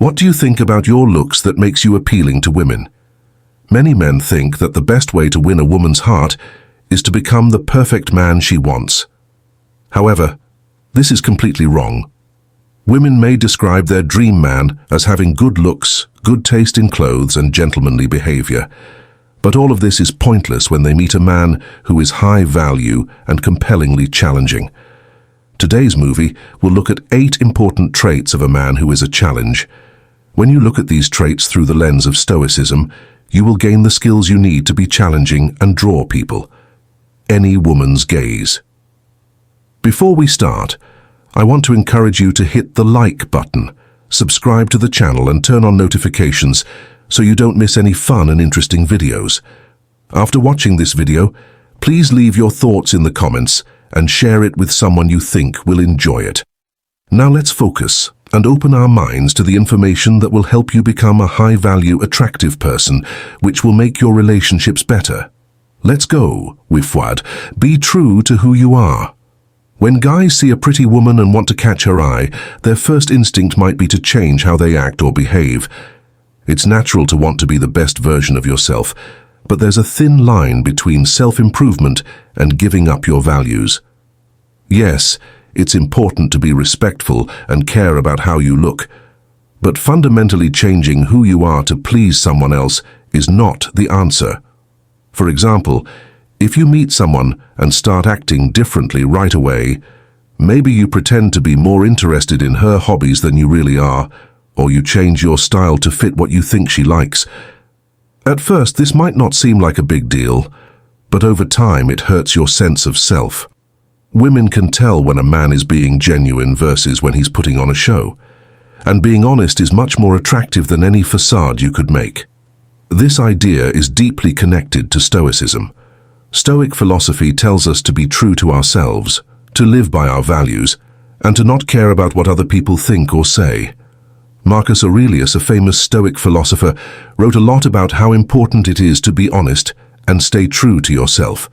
What do you think about your looks that makes you appealing to women? Many men think that the best way to win a woman's heart is to become the perfect man she wants. However, this is completely wrong. Women may describe their dream man as having good looks, good taste in clothes, and gentlemanly behavior. But all of this is pointless when they meet a man who is high value and compellingly challenging. Today's movie will look at 8 important traits of a man who is a challenge. When you look at these traits through the lens of Stoicism, you will gain the skills you need to be challenging and draw people. Any woman's gaze. Before we start, I want to encourage you to hit the like button, subscribe to the channel and turn on notifications so you don't miss any fun and interesting videos. After watching this video, please leave your thoughts in the comments and share it with someone you think will enjoy it. Now let's focus and open our minds to the information that will help you become a high-value, attractive person, which will make your relationships better. Let's go, Wifwad. Be true to who you are. When guys see a pretty woman and want to catch her eye, their first instinct might be to change how they act or behave. It's natural to want to be the best version of yourself, but there's a thin line between self-improvement and giving up your values. Yes, it's important to be respectful and care about how you look, but fundamentally changing who you are to please someone else is not the answer. For example, if you meet someone and start acting differently right away, maybe you pretend to be more interested in her hobbies than you really are, or you change your style to fit what you think she likes. At first, this might not seem like a big deal, but over time it hurts your sense of self. Women can tell when a man is being genuine versus when he's putting on a show. And being honest is much more attractive than any facade you could make. This idea is deeply connected to Stoicism. Stoic philosophy tells us to be true to ourselves, to live by our values, and to not care about what other people think or say. Marcus Aurelius, a famous Stoic philosopher, wrote a lot about how important it is to be honest and stay true to yourself.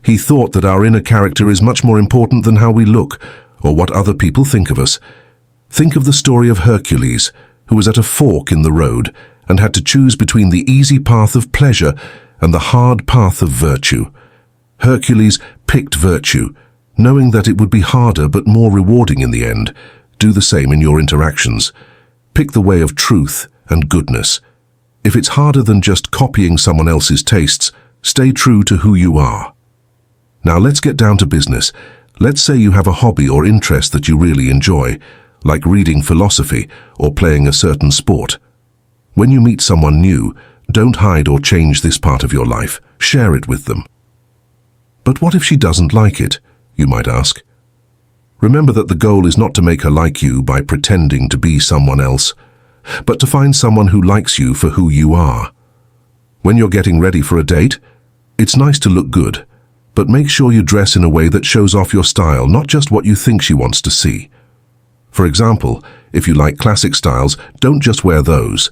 He thought that our inner character is much more important than how we look or what other people think of us. Think of the story of Hercules, who was at a fork in the road and had to choose between the easy path of pleasure and the hard path of virtue. Hercules picked virtue, knowing that it would be harder but more rewarding in the end. Do the same in your interactions. Pick the way of truth and goodness. If it's harder than just copying someone else's tastes, stay true to who you are. Now let's get down to business. Let's say you have a hobby or interest that you really enjoy, like reading philosophy or playing a certain sport. When you meet someone new, don't hide or change this part of your life. Share it with them. But what if she doesn't like it, you might ask? Remember that the goal is not to make her like you by pretending to be someone else, but to find someone who likes you for who you are. When you're getting ready for a date, it's nice to look good, but make sure you dress in a way that shows off your style, not just what you think she wants to see. For example, if you like classic styles, don't just wear those.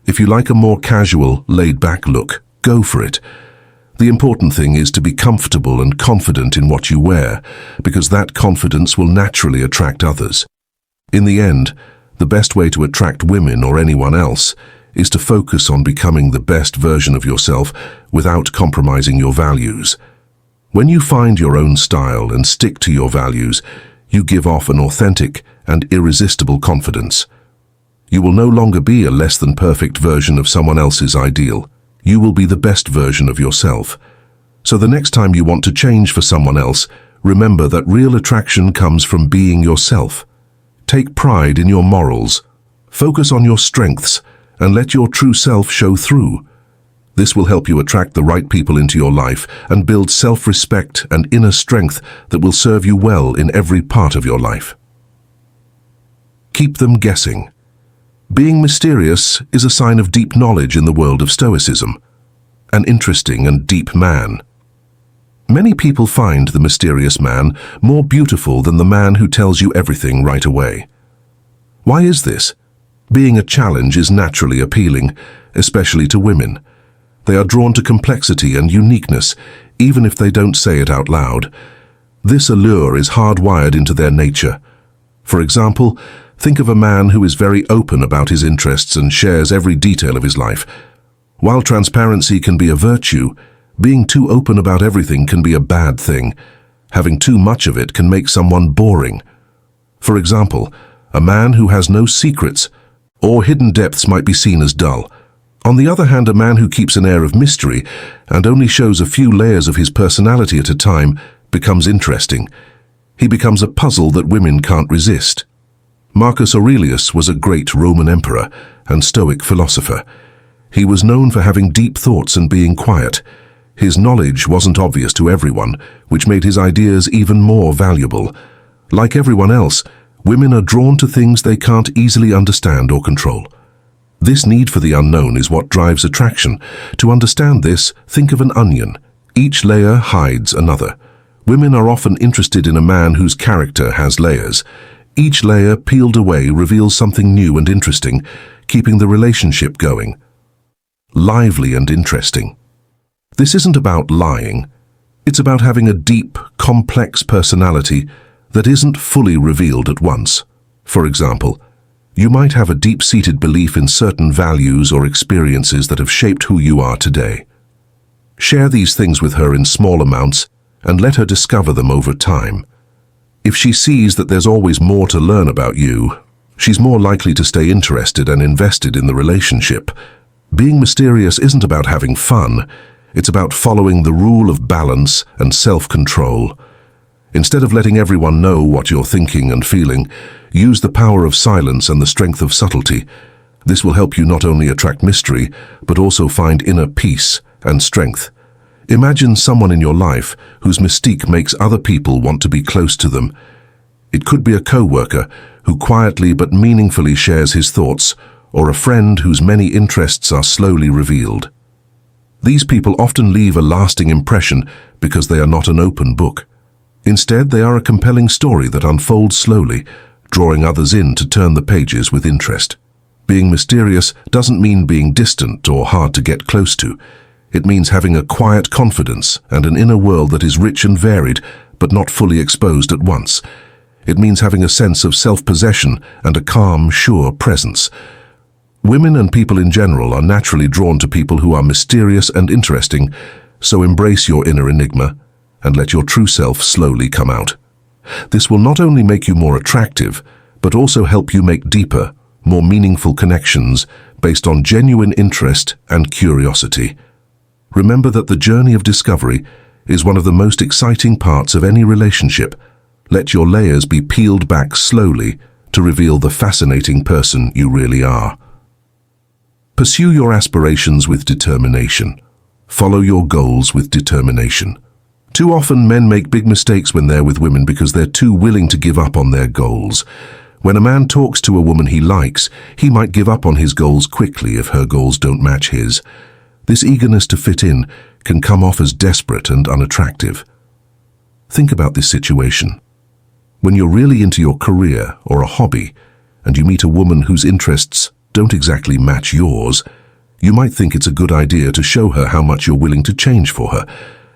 If you like a more casual, laid-back look, go for it. The important thing is to be comfortable and confident in what you wear, because that confidence will naturally attract others. In the end, the best way to attract women or anyone else is to focus on becoming the best version of yourself without compromising your values. When you find your own style and stick to your values, you give off an authentic and irresistible confidence. You will no longer be a less than perfect version of someone else's ideal. You will be the best version of yourself. So the next time you want to change for someone else, remember that real attraction comes from being yourself. Take pride in your morals. Focus on your strengths and let your true self show through. This will help you attract the right people into your life and build self-respect and inner strength that will serve you well in every part of your life. Keep them guessing. Being mysterious is a sign of deep knowledge in the world of Stoicism. An interesting and deep man. Many people find the mysterious man more beautiful than the man who tells you everything right away. Why is this? Being a challenge is naturally appealing, especially to women. They are drawn to complexity and uniqueness, even if they don't say it out loud. This allure is hardwired into their nature. For example, Think of a man who is very open about his interests and shares every detail of his life. While transparency can be a virtue, being too open about everything can be a bad thing. Having too much of it can make someone boring. For example, a man who has no secrets or hidden depths might be seen as dull. On the other hand, a man who keeps an air of mystery and only shows a few layers of his personality at a time becomes interesting. He becomes a puzzle that women can't resist. Marcus Aurelius was a great Roman emperor and Stoic philosopher. He was known for having deep thoughts and being quiet. His knowledge wasn't obvious to everyone, which made his ideas even more valuable. Like everyone else, women are drawn to things they can't easily understand or control. This need for the unknown is what drives attraction. To understand this, think of an onion. Each layer hides another. Women are often interested in a man whose character has layers. Each layer peeled away reveals something new and interesting, keeping the relationship going. Lively and interesting. This isn't about lying. It's about having a deep, complex personality that isn't fully revealed at once. For example, you might have a deep-seated belief in certain values or experiences that have shaped who you are today. Share these things with her in small amounts and let her discover them over time. If she sees that there's always more to learn about you, she's more likely to stay interested and invested in the relationship. Being mysterious isn't about having fun. It's about following the rule of balance and self-control. Instead of letting everyone know what you're thinking and feeling, use the power of silence and the strength of subtlety. This will help you not only attract mystery, but also find inner peace and strength. Imagine someone in your life whose mystique makes other people want to be close to them. It could be a co-worker who quietly but meaningfully shares his thoughts, or a friend whose many interests are slowly revealed. These people often leave a lasting impression because they are not an open book. Instead, they are a compelling story that unfolds slowly, drawing others in to turn the pages with interest. Being mysterious doesn't mean being distant or hard to get close to. It means having a quiet confidence and an inner world that is rich and varied, but not fully exposed at once. It means having a sense of self-possession and a calm, sure presence. Women and people in general are naturally drawn to people who are mysterious and interesting, so embrace your inner enigma and let your true self slowly come out. This will not only make you more attractive, but also help you make deeper, more meaningful connections based on genuine interest and curiosity. Remember that the journey of discovery is one of the most exciting parts of any relationship. Let your layers be peeled back slowly to reveal the fascinating person you really are. Pursue your aspirations with determination. Follow your goals with determination. Too often men make big mistakes when they're with women because they're too willing to give up on their goals. When a man talks to a woman he likes, he might give up on his goals quickly if her goals don't match his. This eagerness to fit in can come off as desperate and unattractive. Think about this situation. When you're really into your career or a hobby, and you meet a woman whose interests don't exactly match yours, you might think it's a good idea to show her how much you're willing to change for her.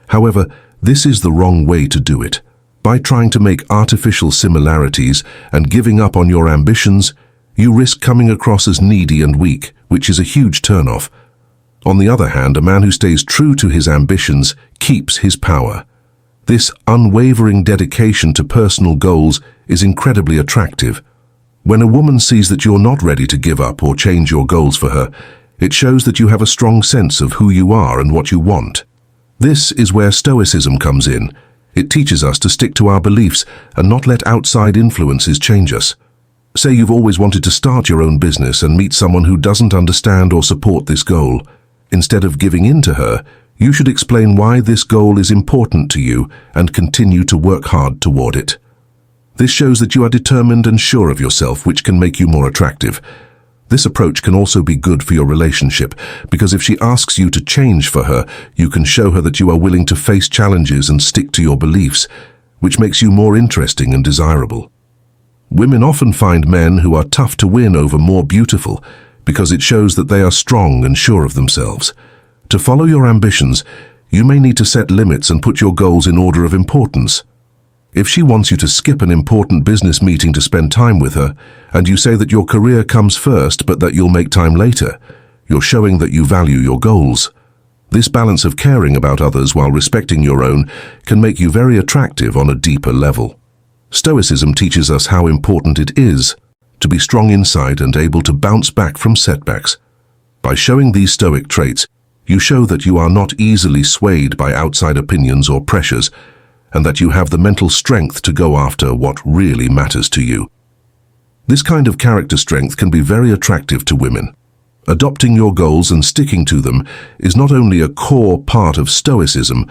However, this is the wrong way to do it. By trying to make artificial similarities and giving up on your ambitions, you risk coming across as needy and weak, which is a huge turnoff. On the other hand, a man who stays true to his ambitions keeps his power. This unwavering dedication to personal goals is incredibly attractive. When a woman sees that you're not ready to give up or change your goals for her, it shows that you have a strong sense of who you are and what you want. This is where Stoicism comes in. It teaches us to stick to our beliefs and not let outside influences change us. Say you've always wanted to start your own business and meet someone who doesn't understand or support this goal. Instead of giving in to her, you should explain why this goal is important to you and continue to work hard toward it. This shows that you are determined and sure of yourself, which can make you more attractive. This approach can also be good for your relationship, because if she asks you to change for her, you can show her that you are willing to face challenges and stick to your beliefs, which makes you more interesting and desirable. Women often find men who are tough to win over more beautiful, because it shows that they are strong and sure of themselves. To follow your ambitions, you may need to set limits and put your goals in order of importance. If she wants you to skip an important business meeting to spend time with her, and you say that your career comes first but that you'll make time later, you're showing that you value your goals. This balance of caring about others while respecting your own can make you very attractive on a deeper level. Stoicism teaches us how important it is to be strong inside and able to bounce back from setbacks. By showing these Stoic traits, you show that you are not easily swayed by outside opinions or pressures, and that you have the mental strength to go after what really matters to you. This kind of character strength can be very attractive to women. Adopting your goals and sticking to them is not only a core part of Stoicism,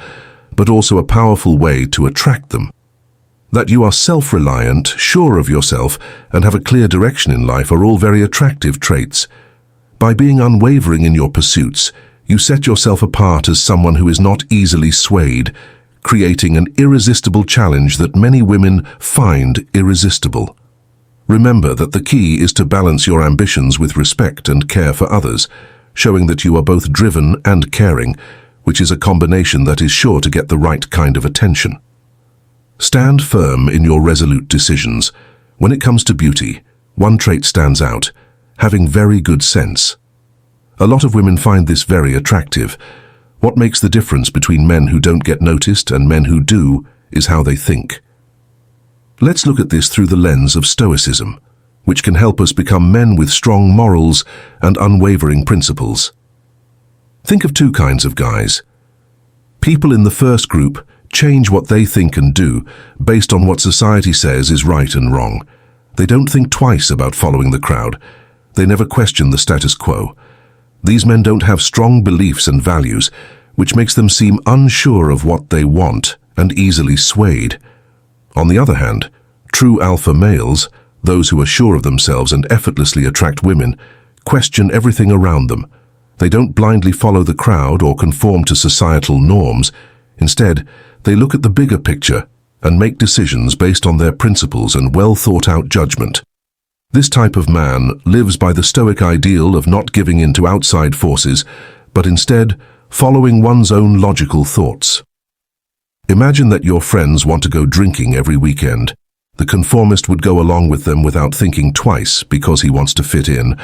but also a powerful way to attract them. That you are self-reliant, sure of yourself, and have a clear direction in life are all very attractive traits. By being unwavering in your pursuits, you set yourself apart as someone who is not easily swayed, creating an irresistible challenge that many women find irresistible. Remember that the key is to balance your ambitions with respect and care for others, showing that you are both driven and caring, which is a combination that is sure to get the right kind of attention. Stand firm in your resolute decisions. When it comes to beauty, one trait stands out: having very good sense. A lot of women find this very attractive. What makes the difference between men who don't get noticed and men who do is how they think. Let's look at this through the lens of Stoicism, which can help us become men with strong morals and unwavering principles. Think of two kinds of guys. People in the first group change what they think and do based on what society says is right and wrong. They don't think twice about following the crowd. They never question the status quo. These men don't have strong beliefs and values, which makes them seem unsure of what they want and easily swayed. On the other hand, true alpha males, those who are sure of themselves and effortlessly attract women, question everything around them. They don't blindly follow the crowd or conform to societal norms. Instead, they look at the bigger picture and make decisions based on their principles and well-thought-out judgment. This type of man lives by the Stoic ideal of not giving in to outside forces, but instead following one's own logical thoughts. Imagine that your friends want to go drinking every weekend. The conformist would go along with them without thinking twice because he wants to fit in,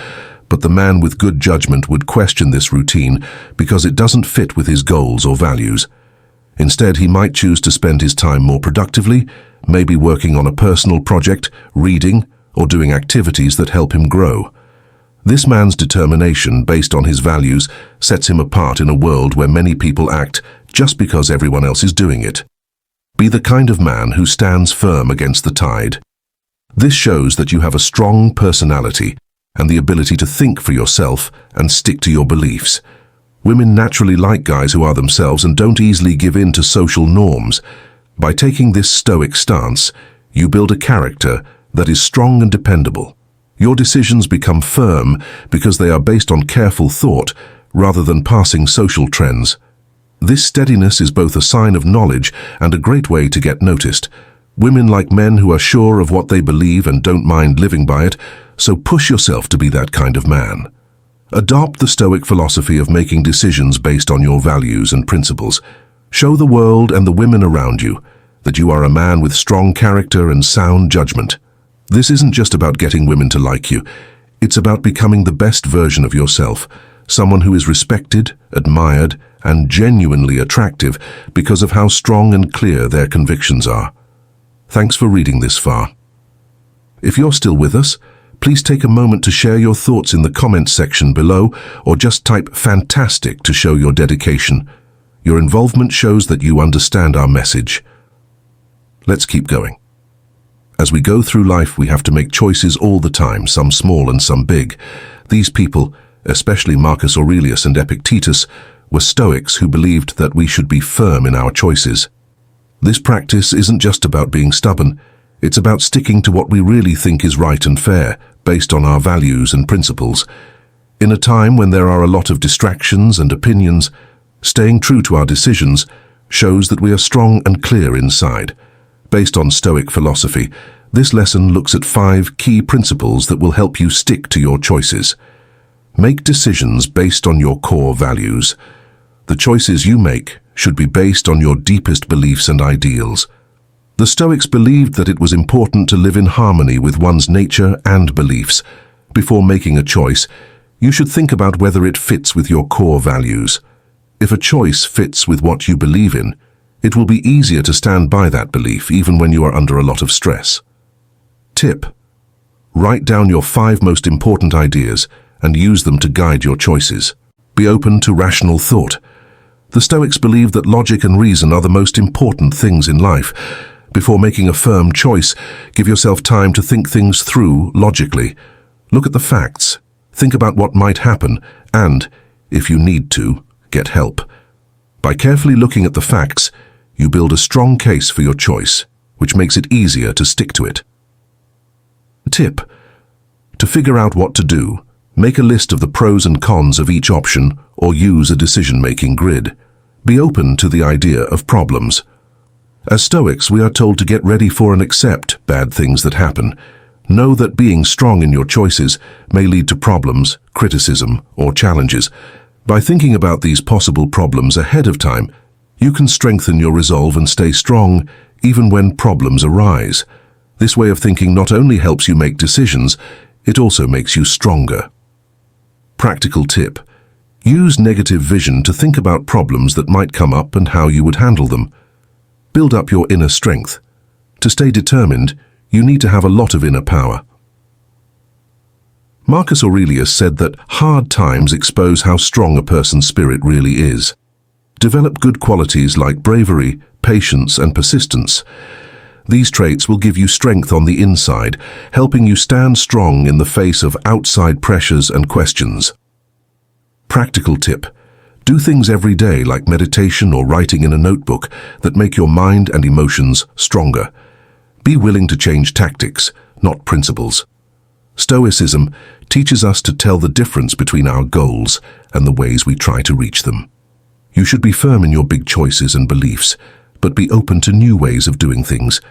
but the man with good judgment would question this routine because it doesn't fit with his goals or values. Instead, he might choose to spend his time more productively, maybe working on a personal project, reading, or doing activities that help him grow. This man's determination based on his values sets him apart in a world where many people act just because everyone else is doing it. Be the kind of man who stands firm against the tide. This shows that you have a strong personality and the ability to think for yourself and stick to your beliefs. Women naturally like guys who are themselves and don't easily give in to social norms. By taking this Stoic stance, you build a character that is strong and dependable. Your decisions become firm because they are based on careful thought rather than passing social trends. This steadiness is both a sign of knowledge and a great way to get noticed. Women like men who are sure of what they believe and don't mind living by it, so push yourself to be that kind of man. Adopt the Stoic philosophy of making decisions based on your values and principles. Show the world and the women around you that you are a man with strong character and sound judgment. This isn't just about getting women to like you. It's about becoming the best version of yourself, someone who is respected, admired, and genuinely attractive because of how strong and clear their convictions are. Thanks for reading this far. If you're still with us, please take a moment to share your thoughts in the comments section below, or just type "fantastic" to show your dedication. Your involvement shows that you understand our message. Let's keep going. As we go through life, we have to make choices all the time, some small and some big. These people, especially Marcus Aurelius and Epictetus, were Stoics who believed that we should be firm in our choices. This practice isn't just about being stubborn. It's about sticking to what we really think is right and fair, based on our values and principles. In a time when there are a lot of distractions and opinions, staying true to our decisions shows that we are strong and clear inside. Based on Stoic philosophy, this lesson looks at 5 key principles that will help you stick to your choices. Make decisions based on your core values. The choices you make should be based on your deepest beliefs and ideals. The Stoics believed that it was important to live in harmony with one's nature and beliefs. Before making a choice, you should think about whether it fits with your core values. If a choice fits with what you believe in, it will be easier to stand by that belief even when you are under a lot of stress. Tip: write down your 5 most important ideas and use them to guide your choices. Be open to rational thought. The Stoics believe that logic and reason are the most important things in life. Before making a firm choice, give yourself time to think things through logically. Look at the facts, think about what might happen, and, if you need to, get help. By carefully looking at the facts, you build a strong case for your choice, which makes it easier to stick to it. Tip: to figure out what to do, make a list of the pros and cons of each option or use a decision-making grid. Be open to the idea of problems. As Stoics, we are told to get ready for and accept bad things that happen. Know that being strong in your choices may lead to problems, criticism, or challenges. By thinking about these possible problems ahead of time, you can strengthen your resolve and stay strong even when problems arise. This way of thinking not only helps you make decisions, it also makes you stronger. Practical tip: use negative vision to think about problems that might come up and how you would handle them. Build up your inner strength. To stay determined, you need to have a lot of inner power. Marcus Aurelius said that hard times expose how strong a person's spirit really is. Develop good qualities like bravery, patience, and persistence. These traits will give you strength on the inside, helping you stand strong in the face of outside pressures and questions. Practical tip: do things every day like meditation or writing in a notebook that make your mind and emotions stronger. Be willing to change tactics, not principles. Stoicism teaches us to tell the difference between our goals and the ways we try to reach them. You should be firm in your big choices and beliefs, but be open to new ways of doing things.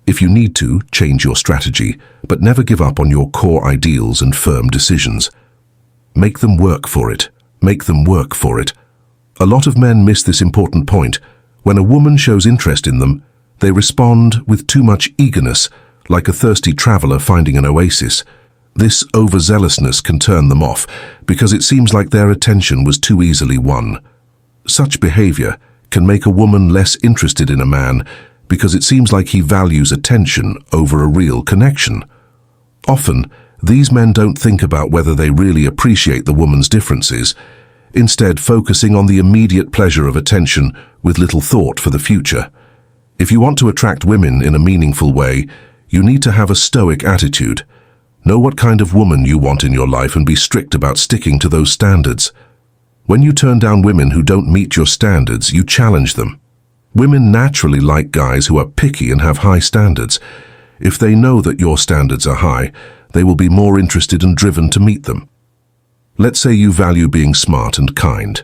If you need to, change your strategy, but never give up on your core ideals and firm decisions. Make them work for it. Make them work for it. A lot of men miss this important point. When a woman shows interest in them, they respond with too much eagerness, like a thirsty traveler finding an oasis. This overzealousness can turn them off because it seems like their attention was too easily won. Such behavior can make a woman less interested in a man because it seems like he values attention over a real connection. Often, these men don't think about whether they really appreciate the woman's differences, instead focusing on the immediate pleasure of attention with little thought for the future. If you want to attract women in a meaningful way, you need to have a stoic attitude. Know what kind of woman you want in your life and be strict about sticking to those standards. When you turn down women who don't meet your standards, you challenge them. Women naturally like guys who are picky and have high standards. If they know that your standards are high, they will be more interested and driven to meet them. Let's say you value being smart and kind.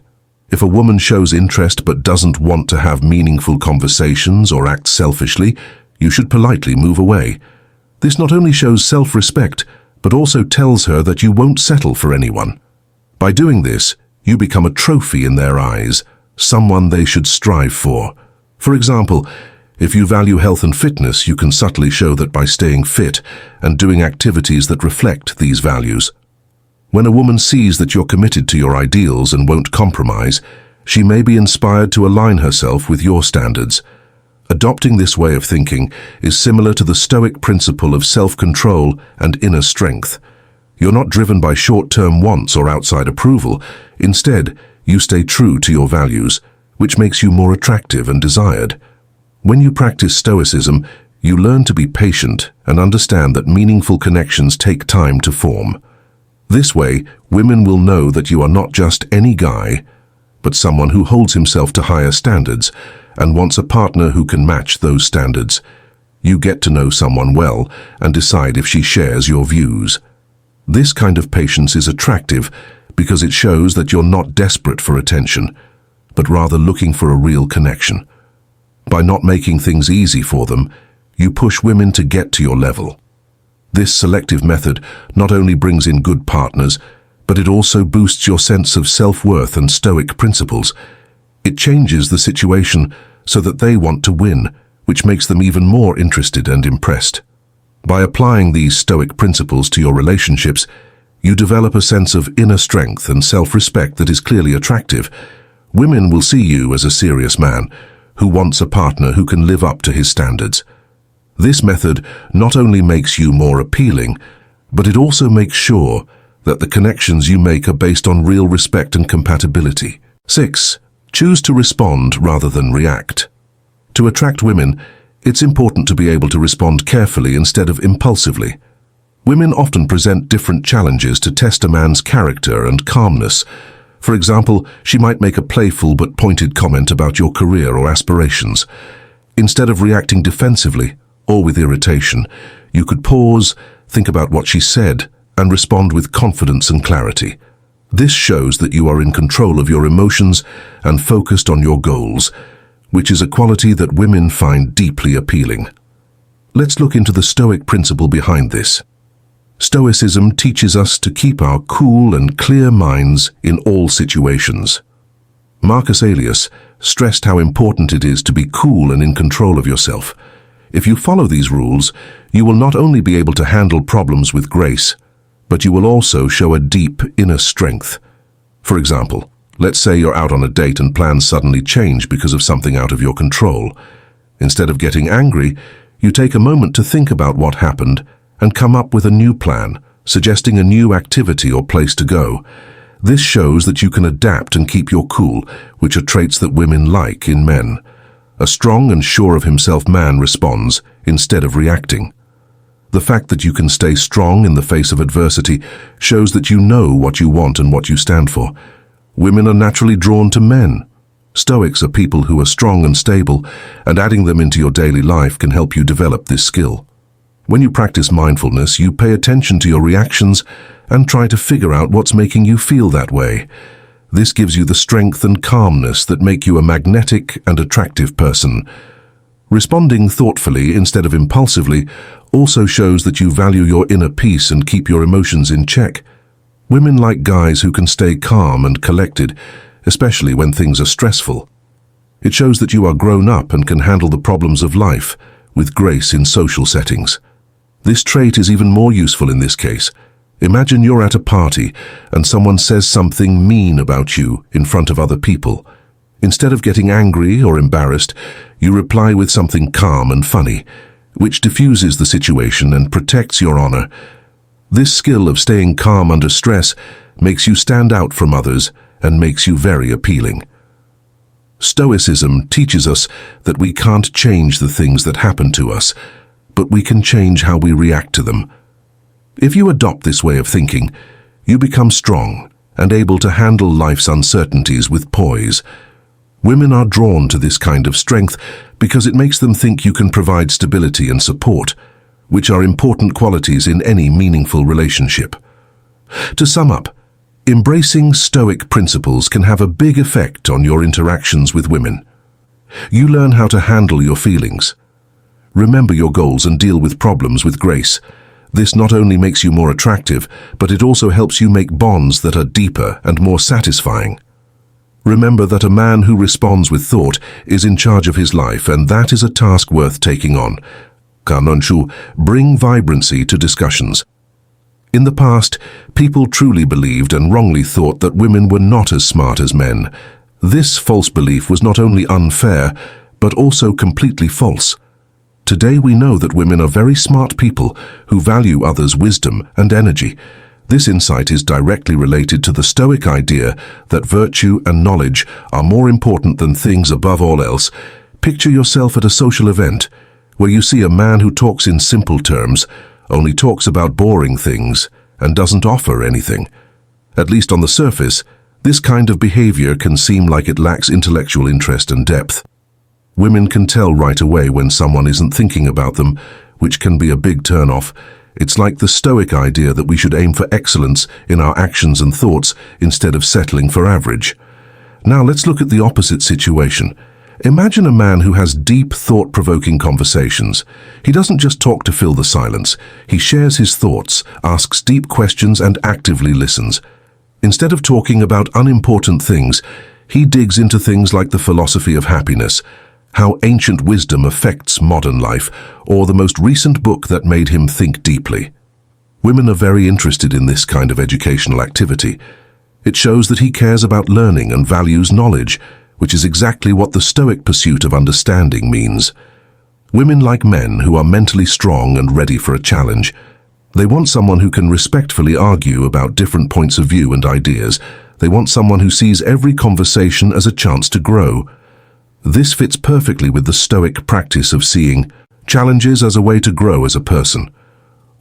If a woman shows interest but doesn't want to have meaningful conversations or act selfishly, you should politely move away. This not only shows self-respect, but also tells her that you won't settle for anyone. By doing this, you become a trophy in their eyes, someone they should strive for. For example, if you value health and fitness, you can subtly show that by staying fit and doing activities that reflect these values. When a woman sees that you're committed to your ideals and won't compromise, she may be inspired to align herself with your standards. Adopting this way of thinking is similar to the Stoic principle of self-control and inner strength. You're not driven by short-term wants or outside approval. Instead, you stay true to your values, which makes you more attractive and desired. When you practice Stoicism, you learn to be patient and understand that meaningful connections take time to form. This way, women will know that you are not just any guy, but someone who holds himself to higher standards and wants a partner who can match those standards. You get to know someone well and decide if she shares your views. This kind of patience is attractive because it shows that you're not desperate for attention, but rather looking for a real connection. By not making things easy for them, you push women to get to your level. This selective method not only brings in good partners, but it also boosts your sense of self-worth and Stoic principles. It changes the situation so that they want to win, which makes them even more interested and impressed. By applying these Stoic principles to your relationships, you develop a sense of inner strength and self-respect that is clearly attractive. Women will see you as a serious man who wants a partner who can live up to his standards. This method not only makes you more appealing, but it also makes sure that the connections you make are based on real respect and compatibility. 6. Choose to respond rather than react. To attract women, it's important to be able to respond carefully instead of impulsively. Women often present different challenges to test a man's character and calmness. For example, she might make a playful but pointed comment about your career or aspirations. Instead of reacting defensively or with irritation, you could pause, think about what she said, and respond with confidence and clarity. This shows that you are in control of your emotions and focused on your goals, which is a quality that women find deeply appealing. Let's look into the Stoic principle behind this. Stoicism teaches us to keep our cool and clear minds in all situations. Marcus Aurelius stressed how important it is to be cool and in control of yourself. If you follow these rules, you will not only be able to handle problems with grace, but you will also show a deep inner strength. For example, let's say you're out on a date and plans suddenly change because of something out of your control. Instead of getting angry, you take a moment to think about what happened and come up with a new plan, suggesting a new activity or place to go. This shows that you can adapt and keep your cool, which are traits that women like in men. A strong and sure of himself man responds instead of reacting. The fact that you can stay strong in the face of adversity shows that you know what you want and what you stand for. Women are naturally drawn to men. Stoics are people who are strong and stable, and adding them into your daily life can help you develop this skill. When you practice mindfulness, you pay attention to your reactions and try to figure out what's making you feel that way. This gives you the strength and calmness that make you a magnetic and attractive person. Responding thoughtfully instead of impulsively also shows that you value your inner peace and keep your emotions in check. Women like guys who can stay calm and collected, especially when things are stressful. It shows that you are grown up and can handle the problems of life with grace in social settings. This trait is even more useful in this case. Imagine you're at a party and someone says something mean about you in front of other people. Instead of getting angry or embarrassed, you reply with something calm and funny, which diffuses the situation and protects your honor. This skill of staying calm under stress makes you stand out from others and makes you very appealing. Stoicism teaches us that we can't change the things that happen to us, but we can change how we react to them. If you adopt this way of thinking, you become strong and able to handle life's uncertainties with poise. Women are drawn to this kind of strength because it makes them think you can provide stability and support, which are important qualities in any meaningful relationship. To sum up, embracing Stoic principles can have a big effect on your interactions with women. You learn how to handle your feelings, remember your goals, and deal with problems with grace. This not only makes you more attractive, but it also helps you make bonds that are deeper and more satisfying. Remember that a man who responds with thought is in charge of his life, and that is a task worth taking on. Kanonshu, bring vibrancy to discussions. In the past, people truly believed and wrongly thought that women were not as smart as men. This false belief was not only unfair, but also completely false. Today we know that women are very smart people who value others' wisdom and energy. This insight is directly related to the Stoic idea that virtue and knowledge are more important than things above all else. Picture yourself at a social event where you see a man who talks in simple terms, only talks about boring things, and doesn't offer anything. At least on the surface, this kind of behavior can seem like it lacks intellectual interest and depth. Women can tell right away when someone isn't thinking about them, which can be a big turn-off. It's like the Stoic idea that we should aim for excellence in our actions and thoughts instead of settling for average. Now let's look at the opposite situation. Imagine a man who has deep, thought-provoking conversations. He doesn't just talk to fill the silence. He shares his thoughts, asks deep questions, and actively listens. Instead of talking about unimportant things, he digs into things like the philosophy of happiness, How Ancient Wisdom Affects Modern Life, or the most recent book that made him think deeply. Women are very interested in this kind of educational activity. It shows that he cares about learning and values knowledge, which is exactly what the Stoic pursuit of understanding means. Women like men who are mentally strong and ready for a challenge. They want someone who can respectfully argue about different points of view and ideas. They want someone who sees every conversation as a chance to grow. This fits perfectly with the Stoic practice of seeing challenges as a way to grow as a person.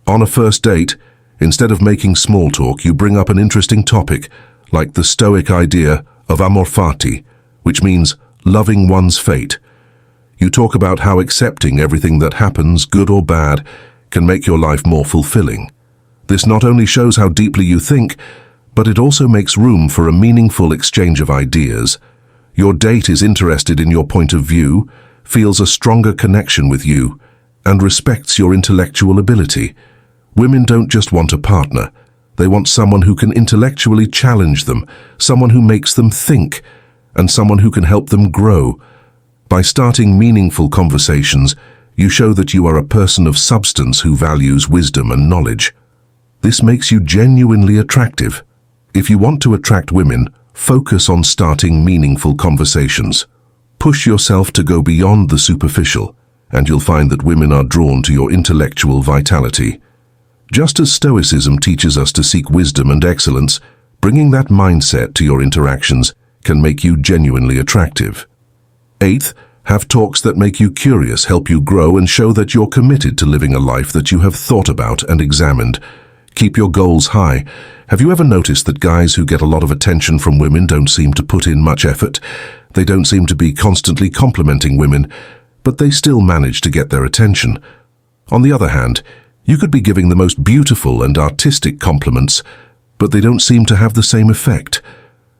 On a first date, instead of making small talk, you bring up an interesting topic, like the Stoic idea of amor fati, which means loving one's fate. You talk about how accepting everything that happens, good or bad, can make your life more fulfilling. This not only shows how deeply you think, but it also makes room for a meaningful exchange of ideas. Your date is interested in your point of view, feels a stronger connection with you, and respects your intellectual ability. Women don't just want a partner. They want someone who can intellectually challenge them, someone who makes them think, and someone who can help them grow. By starting meaningful conversations, you show that you are a person of substance who values wisdom and knowledge. This makes you genuinely attractive. If you want to attract women, focus on starting meaningful conversations. Push yourself to go beyond the superficial, and you'll find that women are drawn to your intellectual vitality. Just as Stoicism teaches us to seek wisdom and excellence, bringing that mindset to your interactions can make you genuinely attractive. Eighth, have talks that make you curious, help you grow, and show that you're committed to living a life that you have thought about and examined. Keep your goals high. Have you ever noticed that guys who get a lot of attention from women don't seem to put in much effort? They don't seem to be constantly complimenting women, but they still manage to get their attention. On the other hand, you could be giving the most beautiful and artistic compliments, but they don't seem to have the same effect.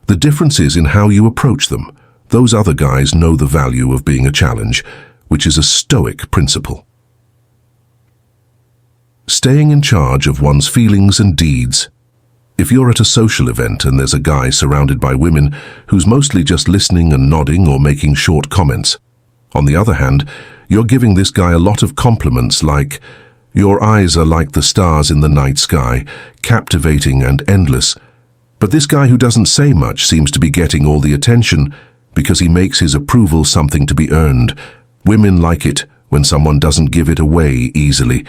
The difference is in how you approach them. Those other guys know the value of being a challenge, which is a Stoic principle. Staying in charge of one's feelings and deeds. If you're at a social event and there's a guy surrounded by women who's mostly just listening and nodding or making short comments, on the other hand, you're giving this guy a lot of compliments like, "Your eyes are like the stars in the night sky, captivating and endless." But this guy who doesn't say much seems to be getting all the attention because he makes his approval something to be earned. Women like it when someone doesn't give it away easily.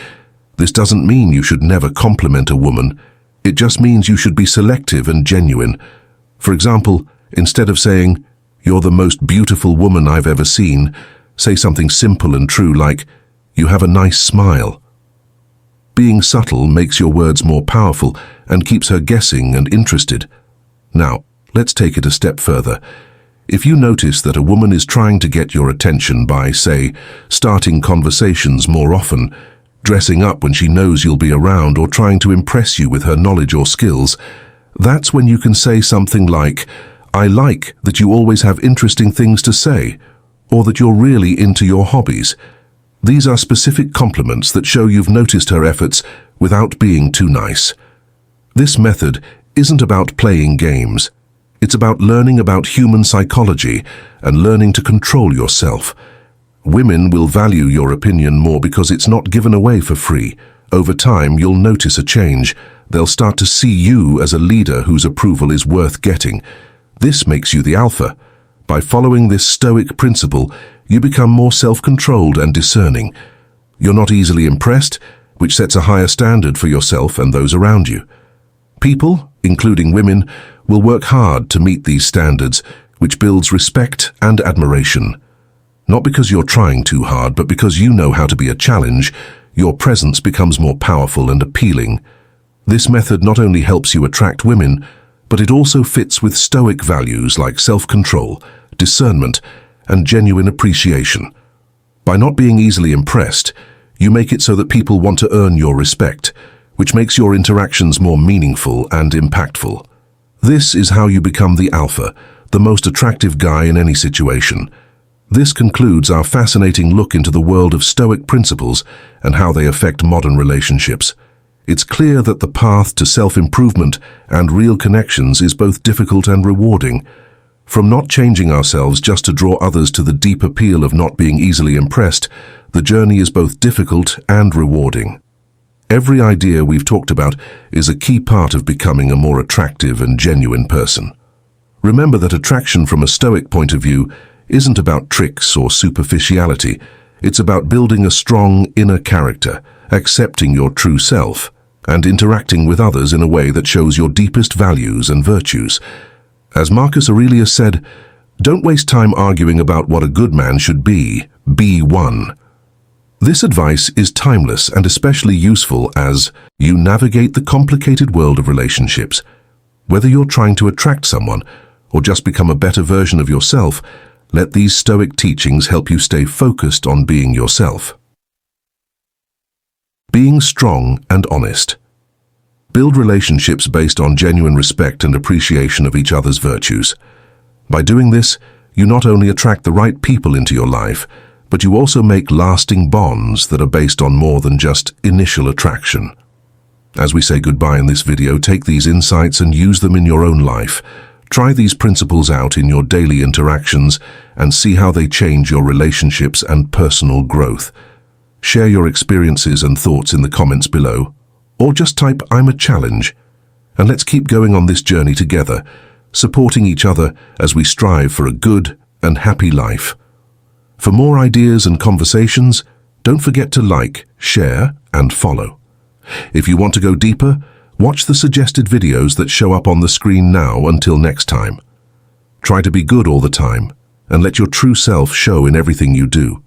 This doesn't mean you should never compliment a woman. It just means you should be selective and genuine. For example, instead of saying, "You're the most beautiful woman I've ever seen," say something simple and true like, "You have a nice smile." Being subtle makes your words more powerful and keeps her guessing and interested. Now, let's take it a step further. If you notice that a woman is trying to get your attention by, say, starting conversations more often, dressing up when she knows you'll be around, or trying to impress you with her knowledge or skills, that's when you can say something like, "I like that you always have interesting things to say," or that you're really into your hobbies. These are specific compliments that show you've noticed her efforts without being too nice. This method isn't about playing games. It's about learning about human psychology and learning to control yourself. Women will value your opinion more because it's not given away for free. Over time, you'll notice a change. They'll start to see you as a leader whose approval is worth getting. This makes you the alpha. By following this Stoic principle, you become more self-controlled and discerning. You're not easily impressed, which sets a higher standard for yourself and those around you. People, including women, will work hard to meet these standards, which builds respect and admiration. Not because you're trying too hard, but because you know how to be a challenge, your presence becomes more powerful and appealing. This method not only helps you attract women, but it also fits with Stoic values like self-control, discernment, and genuine appreciation. By not being easily impressed, you make it so that people want to earn your respect, which makes your interactions more meaningful and impactful. This is how you become the alpha, the most attractive guy in any situation. This concludes our fascinating look into the world of Stoic principles and how they affect modern relationships. It's clear that the path to self-improvement and real connections is both difficult and rewarding. From not changing ourselves just to draw others to the deep appeal of not being easily impressed, the journey is both difficult and rewarding. Every idea we've talked about is a key part of becoming a more attractive and genuine person. Remember that attraction from a Stoic point of view isn't about tricks or superficiality. It's about building a strong inner character, accepting your true self, and interacting with others in a way that shows your deepest values and virtues. As Marcus Aurelius said, "Don't waste time arguing about what a good man should be one." This advice is timeless and especially useful as you navigate the complicated world of relationships. Whether you're trying to attract someone or just become a better version of yourself, let these Stoic teachings help you stay focused on being yourself. Being strong and honest. Build relationships based on genuine respect and appreciation of each other's virtues. By doing this, you not only attract the right people into your life, but you also make lasting bonds that are based on more than just initial attraction. As we say goodbye in this video, take these insights and use them in your own life. Try these principles out in your daily interactions and see how they change your relationships and personal growth. Share your experiences and thoughts in the comments below, or just type "I'm a challenge." And let's keep going on this journey together, supporting each other as we strive for a good and happy life. For more ideas and conversations, don't forget to like, share, and follow. If you want to go deeper, watch the suggested videos that show up on the screen now. Until next time. Try to be good all the time, and let your true self show in everything you do.